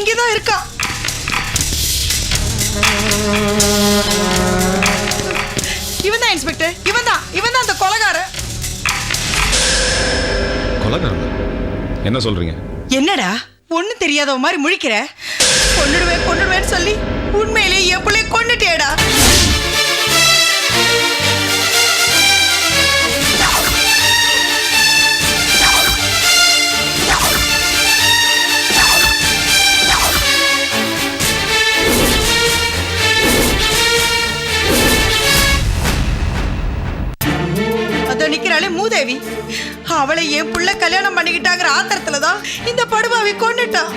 இங்கதான் இருக்கான். இவன் தான் இன்ஸ்பெக்டர். இவன் தான் அந்த கொலைகாரன். கொலைகாரன்? என்ன சொல்றீங்க? என்னடா ஒண்ணும் தெரியாதவ மாதிரி முழிக்கிற? கொன்னுடுவேன்னு சொல்லி உண்மையிலேயே என் பிள்ளைய கொன்னுட்டேடா. நிக்கிறாளே மூதேவி, அவளை என் புள்ள கல்யாணம் பண்ணிக்கிட்டாங்கிற ஆத்திரத்துலதான் இந்த படுபாவி கொன்னுட்டான்.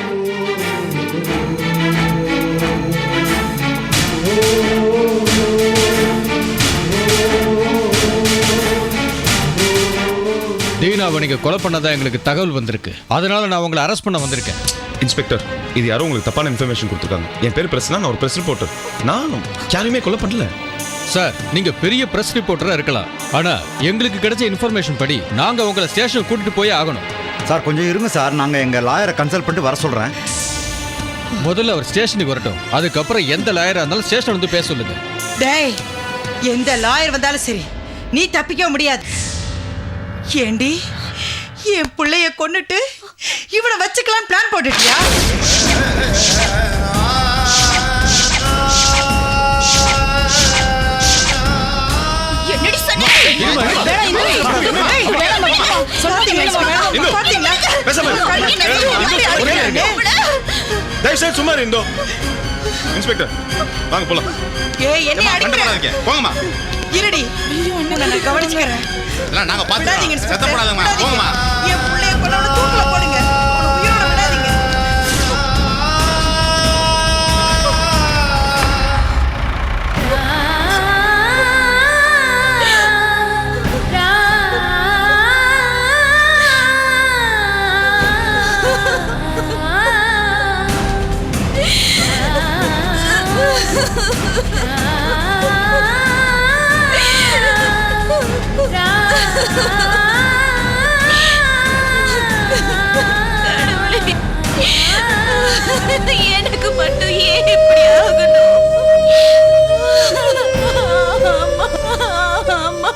தீனாவை நீங்க கொலை பண்ணதா எங்களுக்கு தகவல் வந்திருக்கு. அதனால நான் உங்களை அரெஸ்ட் பண்ண வந்திருக்கேன். இன்ஸ்பெக்டர், இது யாரோ உங்களுக்கு தப்பான இன்ஃபர்மேஷன் கொடுத்துருக்காங்க. என் பேர் பிரஸ்னா, நான் ஒரு பிரஸ் ரிப்போர்ட்டர். நான் யாரையுமே கொலை பண்ணல. சார், நீங்க பெரிய பிரஸ் ரிப்போர்ட்டரா இருக்கலாம், ஆனா எங்களுக்கு கிடைச்ச இன்ஃபர்மேஷன் படி நாங்க உங்களை ஸ்டேஷன் கூட்டிட்டு போய் ஆகணும். சார் கொஞ்சம் இருங்க சார், நாங்க எங்க லாயரை கன்சல்ட் பண்ணிட்டு வர சொல்றேன். முதல்ல அவர் ஸ்டேஷனுக்கு வரட்டும், அதுக்கப்புறம் எந்த லாயரா இருந்தாலும் ஸ்டேஷன் வந்து பேச சொல்லுங்க. டேய், எந்த லாயர் வந்தாலும் சரி, நீ தப்பிக்க முடியாது. ஏண்டி, என் பிள்ளைய கொன்னுட்டு இவனை வச்சுக்கலாம் பிளான் போட்டுட்டியா? இன்ஸ்பெக்டர், வாங்க போலாம். என்ன அடிக்கிறீங்க? போங்கம்மா. இருடி, நான் கவனிச்சுக்கிறேன். நாங்க பாத்துக்கிறோம். சத்தப்படாதம்மா, போங்கம்மா. என் பிள்ளைய கொன்னவன தூக்குல போடுங்க. உயிரோட விடாதீங்க. எனக்கு மட்டும் ஏன் இப்படி ஆகணும்? அம்மா,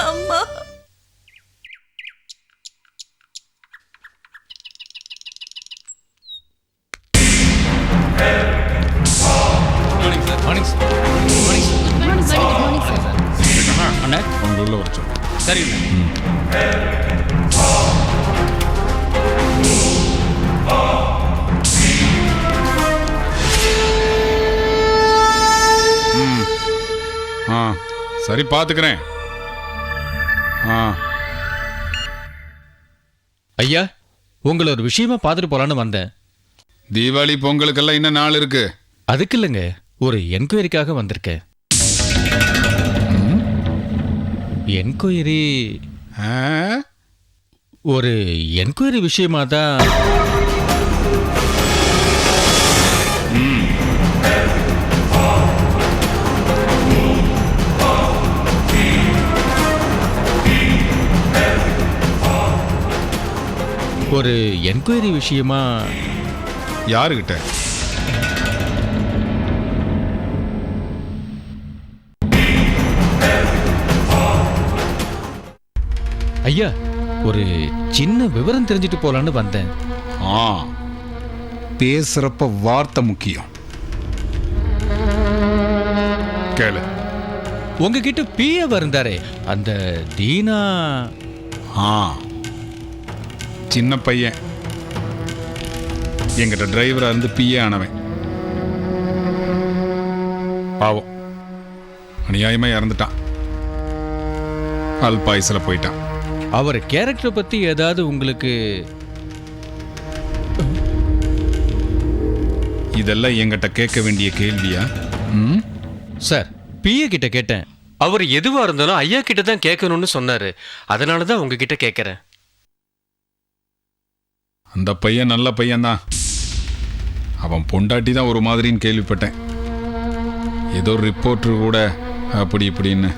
அம்மா. அண்ணா, உள்ள வர சொல்லு. சரிங்க. சரி, பாத்துக்கிறேன். ஐயா, உங்களை ஒரு விஷயமா பார்த்துட்டு போலான்னு வந்தேன். தீபாவளி பொங்கலுக்கெல்லாம் இன்னும் நாள் இருக்கு. அதுக்கு இல்லைங்க, ஒரு என்கொயரிக்காக வந்திருக்கேன். என்கொயரி ஒரு என்கொயரி விஷயமா தான். ஒரு என்கொயரி விஷயமா. யாருகிட்ட? ஐயா, ஒரு சின்ன விவரம் தெரிஞ்சுட்டு போலான்னு வந்தேன். பேசுறப்ப வார்த்தை முக்கியம். கேளு. உங்ககிட்ட பிஏ இருந்தாரே, அந்த தீனா. சின்ன பையன், எங்கிட்ட டிரைவரா இருந்து பிஏ ஆனவன். பாவம், அநியாயமா இறந்துட்டான். அல்பாயுசுல போயிட்டான். அவர் கேரக்டர் பத்தி ஏதாவது உங்களுக்கு? இதெல்லாம் எங்கிட்ட கேட்க வேண்டிய கேள்வியா? சார், பிஏ கிட்ட கேட்டேன். அவர் எதுவா இருந்தாலும் ஐயா கிட்ட தான் கேட்கணும்னு சொன்னாரு. அதனாலதான் உங்ககிட்ட கேட்கறேன். அந்த பையன் நல்ல பையன்தான். அவன் பொண்டாட்டி தான் ஒரு மாதிரின்னு கேள்விப்பட்டேன். ஏதோ ரிப்போர்ட்டர் கூட அப்படி இப்படின்னு.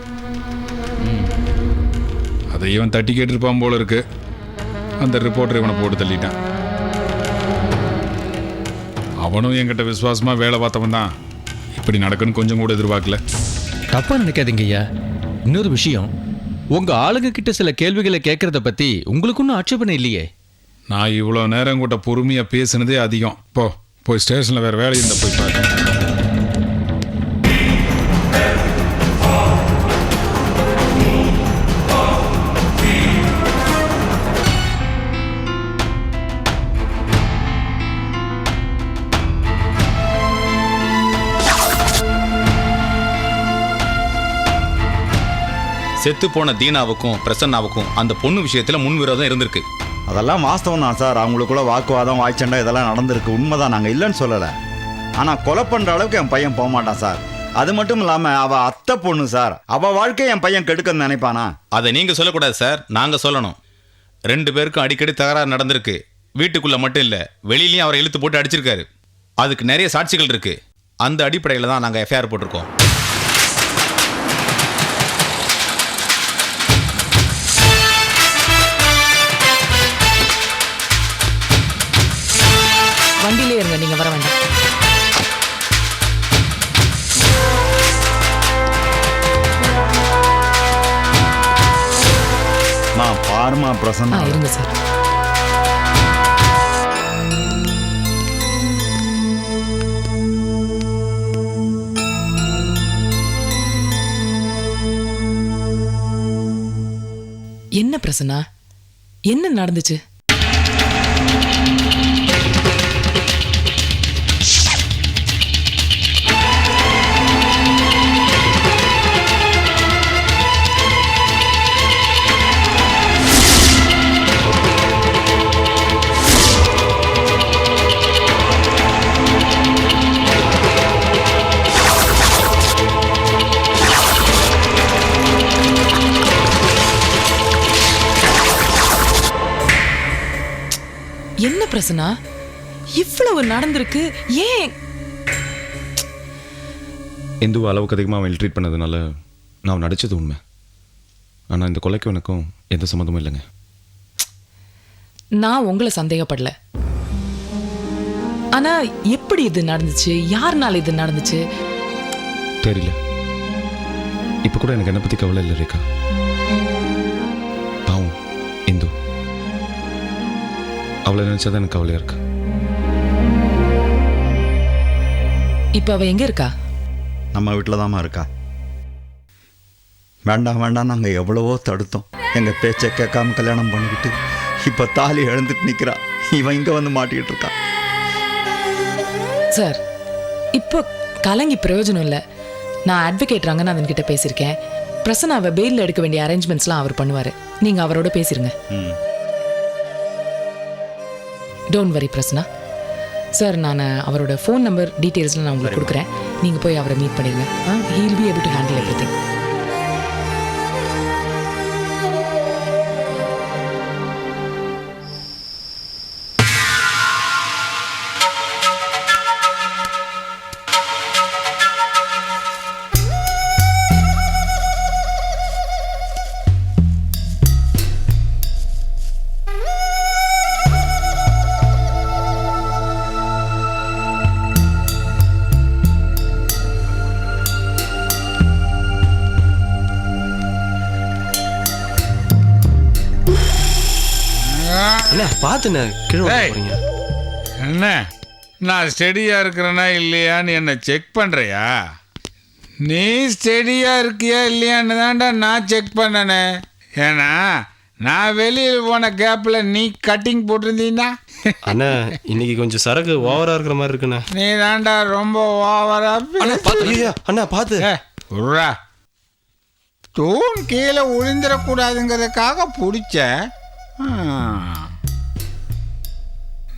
அதை இவன் தட்டி கேட்டிருப்பான் போல இருக்கு. அந்த ரிப்போர்ட்டர் இவனை போட்டு தள்ளிட்டான். அவனும் என்கிட்ட விசுவாசமா வேலை பார்த்தவன் தான். இப்படி நடக்குன்னு கொஞ்சம் கூட எதிர்பார்க்கல. தப்பா நினைக்காதீங்க ஐயா. இன்னொரு விஷயம், உங்க ஆளுங்க கிட்ட சில கேள்விகளை கேட்கறத பத்தி உங்களுக்கு ஒன்றும் ஆட்சேபனை இல்லையே. நான் இவ்வளோ நேரம் கூட பொறுமையா பேசுனதே அதிகம். போய் ஸ்டேஷன்ல வேற வேலை இருந்தா போய் பாரு. செத்து போன தீனாவுக்கும் பிரசன்னாவுக்கும் அந்த பொண்ணு விஷயத்துல முன்விரோதம் இருந்திருக்கு. அதெல்லாம் வாஸ்தவம் தான் சார். அவங்களுக்குள்ள வாக்குவாதம் வாய்ச்சண்டை இதெல்லாம் நடந்திருக்கு, உண்மைதான், நாங்கள் இல்லைன்னு சொல்லலை. ஆனால் கொலை பண்ணுற அளவுக்கு என் பையன் போக மாட்டான் சார். அது மட்டும் இல்லாமல் அவள் அத்தை பொண்ணு சார். அவள் வாழ்க்கையை என் பையன் கெடுக்கன்னு நினைப்பானா? அதை நீங்க சொல்லக்கூடாது சார், நாங்க சொல்லணும். 2 பேருக்கும் அடிக்கடி தகராறு நடந்திருக்கு. வீட்டுக்குள்ள மட்டும் இல்ல, வெளியிலயும் அவரை இழுத்து போட்டு அடிச்சிருக்காரு. அதுக்கு நிறைய சாட்சிகள் இருக்கு. அந்த அடிப்படையில் தான் நாங்கள் எஃப்ஐஆர் போட்டிருக்கோம். வண்டியிலே இருங்க, நீங்க வர வேண்டாம். பாருமா பிரசன்னா. இருங்க சார். என்ன பிரசன்னா, என்ன நடந்துச்சு? என்ன பிரசன்னா, இவ்வளவு நடந்திருக்கு, ஏன்? இந்துவை அளவுக்கு அதிகமாக அவன் ட்ரீட் பண்ணதுனால நான் நடிச்சது உண்மை. ஆனால் இந்த கொலைக்கு எனக்கும் எந்த சம்மந்தமும் இல்லைங்க. நான் உங்களை சந்தேகப்படல. ஆனா எப்படி இது நடந்துச்சு, யாருனால இது நடந்துச்சு தெரியல. இப்போ கூட எனக்கு என்னை பற்றி கவலை இல்லை ரேகா. பாவம் இந்து, அவளை நினைச்சாதான் எனக்கு கவலையா இருக்கு. இப்ப அவ எங்க இருக்கா? நம்ம வீட்டில் தாம்மா இருக்கா. வேண்டாம் வேண்டாம் நாங்கள் எவ்வளவோ தடுத்தோம். எங்கள் பேச்சை கேட்காம கல்யாணம் பண்ணிக்கிட்டு இப்போ தாலி எழுந்துட்டு நிற்கிறா. இவன் இங்கே வந்து மாட்டிக்கிட்டு இருக்கா. சார், இப்போ கலங்கி பிரயோஜனம் இல்லை. நான் அட்வொகேட் ரங்கநாதன் கிட்ட பேசியிருக்கேன். பிரசன்னாவை பெயிலில் எடுக்க வேண்டிய அரேஞ்ச்மெண்ட்ஸ்லாம் அவர் பண்ணுவார். நீங்கள் அவரோட பேசிருங்க. Don't worry Prasanna. சார், நான் அவரோட ஃபோன் நம்பர் டீட்டெயில்ஸ்லாம் நான் உங்களுக்கு கொடுக்குறேன். நீங்கள் போய் அவரை மீட் பண்ணிடுங்க. He will be able to handle everything. அண்ணா பார்த்துண்ணே, கீழே போறீங்க. என்ன, நான் ஸ்டெடியா இருக்கிறேனா இல்லையான்னு என்ன செக் பண்றியா? நீ ஸ்டெடியா இருக்கியா இல்லையான்னு தான்டா நான் செக் பண்ணனே. ஏன்னா நான் வெளியில் போன கேப்ல நீ கட்டிங் போட்டிருந்தீங்கன்னா. அண்ணா இன்னைக்கு கொஞ்சம் சரக்கு ஓவரா இருக்கிற மாதிரி இருக்குண்ணே. நீ தான்டா ரொம்ப ஓவரா. அண்ணா பார்த்து விட்றா. தூண் கீழே விழுந்துடக்கூடாதுங்கிறதுக்காக பிடிச்ச.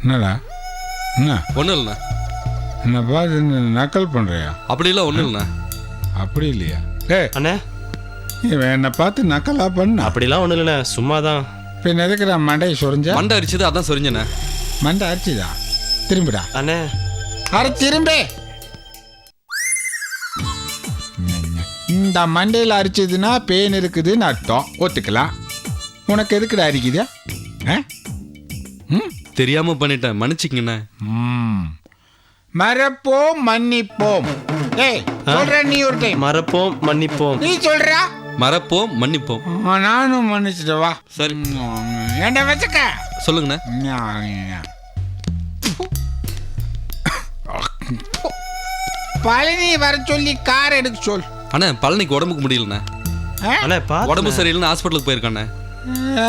என்னடா என்ன ஒன்றும் இல்லைண்ணா. என்ன பார்த்து நக்கல் பண்ணுறியா? அப்படிலாம் ஒன்றும் இல்லைண்ணா. அப்படி இல்லையா? அண்ணே இவன் என்னை பார்த்து நக்கலா பண்ண. அப்படிலாம் ஒன்றும் இல்லைண்ணே, சும்மா தான். பின் எதுக்குடா மண்டையை சொரிஞ்ச? மண்டை அரிச்சது அதான் சொரிஞ்சண்ணே. மண்டை அரிச்சுதா? திரும்பிடா. அண்ணே அரை திரும்பி. இந்த மண்டையில் அரிச்சதுன்னா பெயின் இருக்குதுன்னு அர்த்தம், ஒத்துக்கலாம். உனக்கு எதுக்குடா அரிக்குது? தெரியாம பண்ணிட்டேன், மன்னிச்சுக்கங்கண்ணே. மறப்போம் மன்னிப்போம். ஏய் சொல்ற நீ ஒரு டைம். மறப்போம் மன்னிப்போம். நீ சொல்றா. மறப்போம் மன்னிப்போம். நானும் மன்னிச்சுட்டு வா. சரி. என்ன வச்சுக்க சொல்லுங்கண்ணே. பழனி வர சொல்லி கார் எடுக்க சொல். அண்ணா பழனிக்கு உடம்புக்கு முடியலண்ணே. உடம்பு சரியில்லைன்னு ஹாஸ்பிட்டலுக்கு போயிருக்காண்ணே.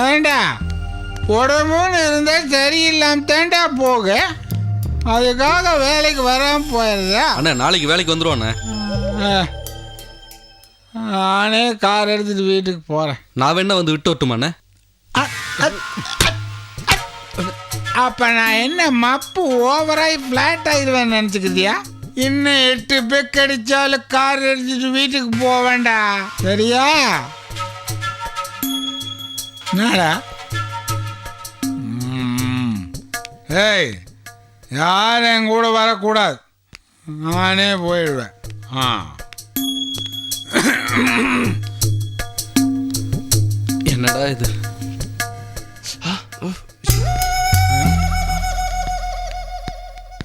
ஏண்டா உடம்புன்னு இருந்தா சரியில்லாம தாண்டா போக, அதுக்காக வேலைக்கு வராம போயிருதா? அண்ணா நாளைக்கு வேலைக்கு வந்துருவாண்ணே. நானே கார் எடுத்துட்டு வீட்டுக்கு போறேன். நான் வேணா வந்து விட்டு வரட்டுமாண்ணே? அப்ப நான் என்ன மப்பு ஓவராய் பிளாட் ஆயிடுவேன் நினைச்சுக்கிட்டியா? இன்னும் 8 பெக் அடிச்சாலும் கார் எடுத்துட்டு வீட்டுக்கு போக வேண்டாம், சரியா? என்னடா? ஏய் யாரும் என் கூட வரக்கூடாது, நானே போயிடுவேன். என்னடா இது?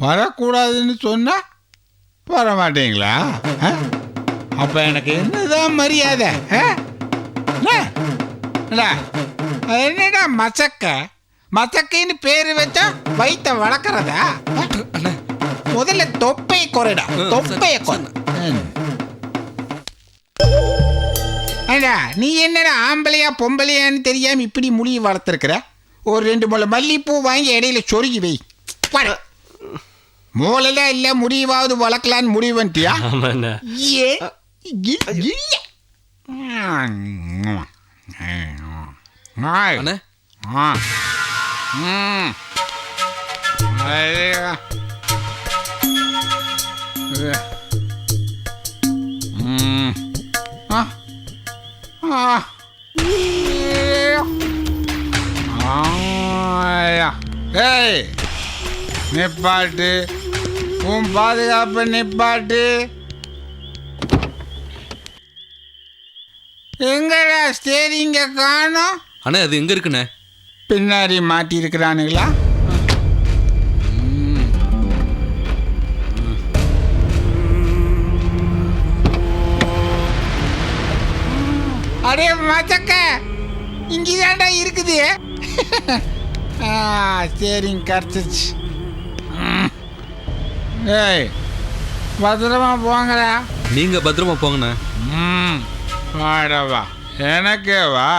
வரக்கூடாதுன்னு சொன்னா வர மாட்டீங்களா? அப்ப எனக்கு என்னதான் மரியாதை? என்னடா மச்சக்கைன்னு பேரு வச்சா வயிற்ற வளர்க்கறதா? முதல்ல தொப்பையை குறைடா, தொப்பையை குறை. நீ என்னடா ஆம்பளையா பொம்பளையான்னு தெரியாம இப்படி முடிவு வளர்த்துருக்கிற? ஒரு 2 முளை மல்லிப்பூ வாங்கி இடையில சொருகி வை. மூளைல இல்ல முடிவாவது வளர்க்கலான்னு முடிவு பண்ணிட்டியா? நிப்பாட்டு, உன் பாதுகாப்பு நிப்பாட்டு. எங்கடா ஸ்டேரிங்க காணோம்? அண்ணா அது எங்க இருக்குண்ணே? பின்னாடி மாட்டி இருக்கிறானுங்களா? அடே மச்சக்க, இங்கதான்டா இருக்குது. ஸ்டேரிங் கரைச்சிச்சு. ஏய் பத்திரமா போங்கடா. நீங்க பத்திரமா போங்கண்ணே. வாடவா, எனக்கே வா.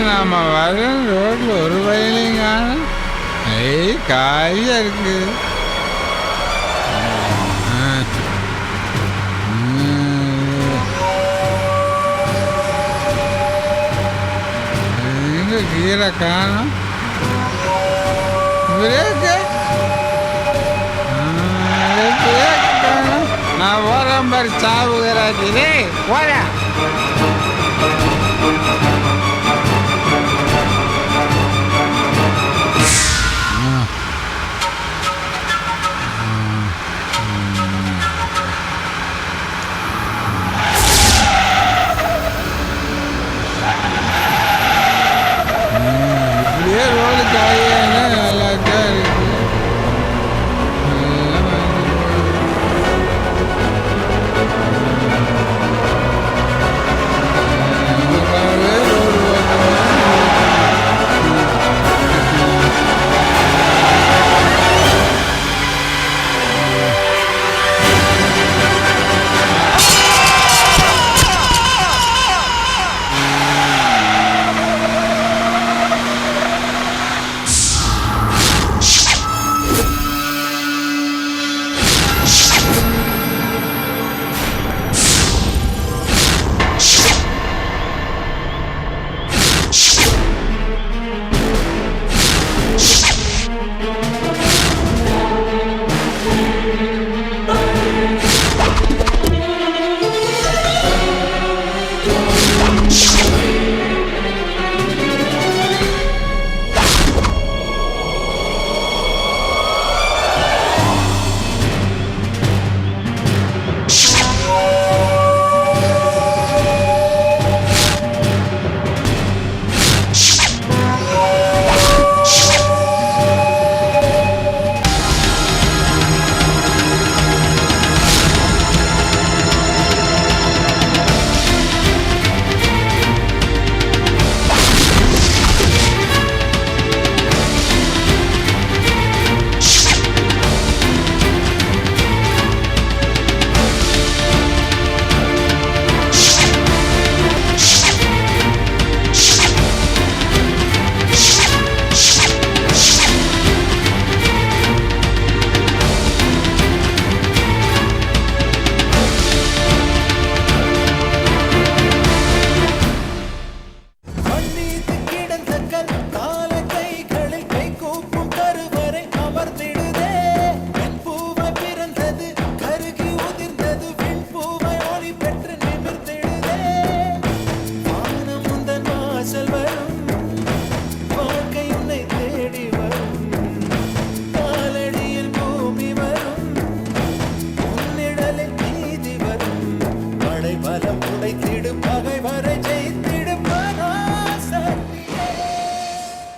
நாம வர ரோட்ல ஒரு வயலையும் காணும். காலியா இருக்கு. எங்க கீரை காணும்? பிரேக்கு காணும். நான் போறேன் பாரு சாவுகிறாட்டி. போறேன்.